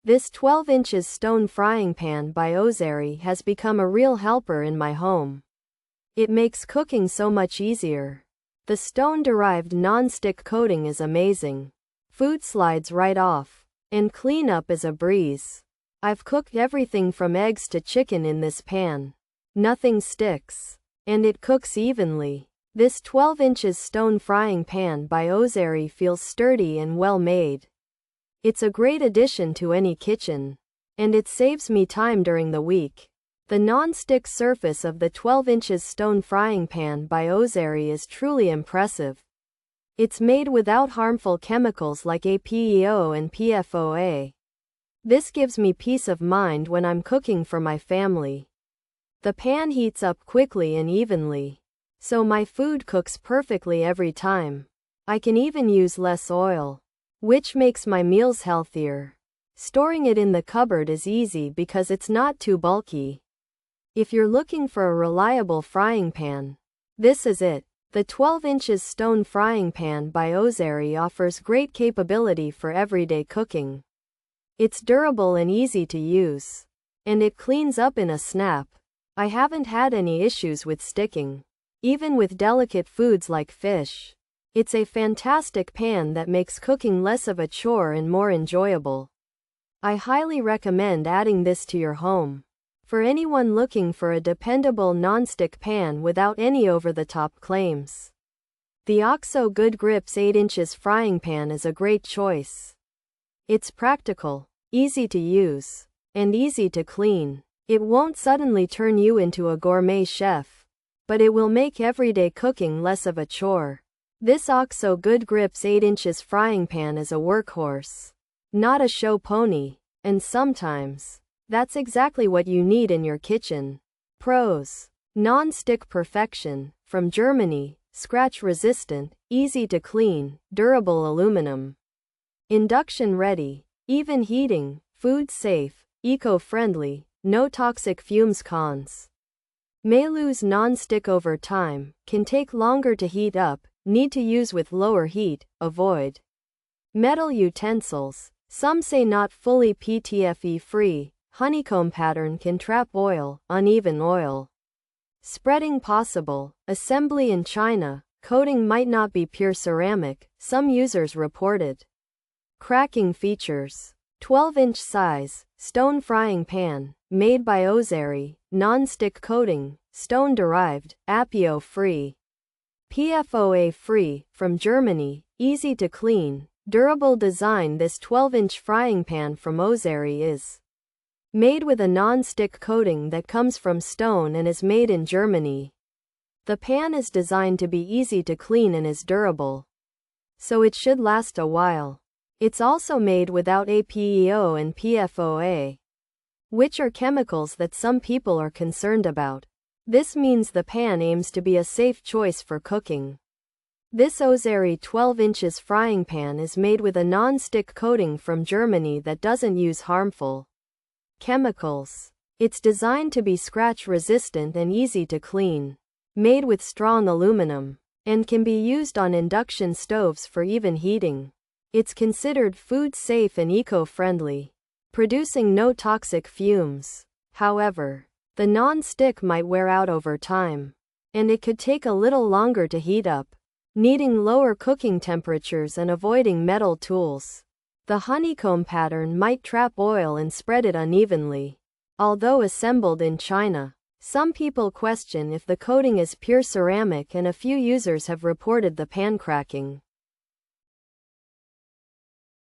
This 12 inches stone frying pan by Ozeri has become a real helper in my home. It makes cooking so much easier. The stone-derived non-stick coating is amazing. Food slides right off, and cleanup is a breeze. I've cooked everything from eggs to chicken in this pan. Nothing sticks, and it cooks evenly. This 12 inches stone frying pan by Ozeri feels sturdy and well made. It's a great addition to any kitchen, and it saves me time during the week. The non-stick surface of the 12 inches stone frying pan by Ozeri is truly impressive. It's made without harmful chemicals like APEO and PFOA. This gives me peace of mind when I'm cooking for my family. The pan heats up quickly and evenly, so my food cooks perfectly every time. I can even use less oil, which makes my meals healthier. Storing it in the cupboard is easy because it's not too bulky. If you're looking for a reliable frying pan, this is it. The 12 inches stone frying pan by Ozeri offers great capability for everyday cooking. It's durable and easy to use, and it cleans up in a snap. I haven't had any issues with sticking, even with delicate foods like fish. It's a fantastic pan that makes cooking less of a chore and more enjoyable. I highly recommend adding this to your home. For anyone looking for a dependable non-stick pan without any over-the-top claims, the OXO Good Grips 8 inches frying pan is a great choice. It's practical, easy to use, and easy to clean. It won't suddenly turn you into a gourmet chef, but it will make everyday cooking less of a chore. This OXO Good Grips 8 inches frying pan is a workhorse, not a show pony, and sometimes that's exactly what you need in your kitchen. Pros: non-stick perfection, from Germany, scratch resistant, easy to clean, durable aluminum. Induction ready, even heating, food safe, eco-friendly, no toxic fumes. Cons: may lose non-stick over time, can take longer to heat up, need to use with lower heat, avoid. Metal utensils, some say not fully PTFE free, honeycomb pattern can trap oil, uneven oil spreading possible, assembly in China, coating might not be pure ceramic, some users reported. Cracking features: 12-inch size, stone frying pan, made by Ozeri, non-stick coating, stone-derived, APEO free, PFOA free, from Germany, easy to clean, durable design. This 12-inch frying pan from Ozeri is made with a non-stick coating that comes from stone and is made in Germany. The pan is designed to be easy to clean and is durable, so it should last a while. It's also made without APEO and PFOA, which are chemicals that some people are concerned about. This means the pan aims to be a safe choice for cooking. This Ozeri 12 inches frying pan is made with a non-stick coating from Germany that doesn't use harmful chemicals. It's designed to be scratch resistant and easy to clean, made with strong aluminum, and can be used on induction stoves for even heating. It's considered food safe and eco-friendly, producing no toxic fumes. However, the non-stick might wear out over time, and it could take a little longer to heat up, needing lower cooking temperatures and avoiding metal tools. The honeycomb pattern might trap oil and spread it unevenly. Although assembled in China, some people question if the coating is pure ceramic, and a few users have reported the pan cracking.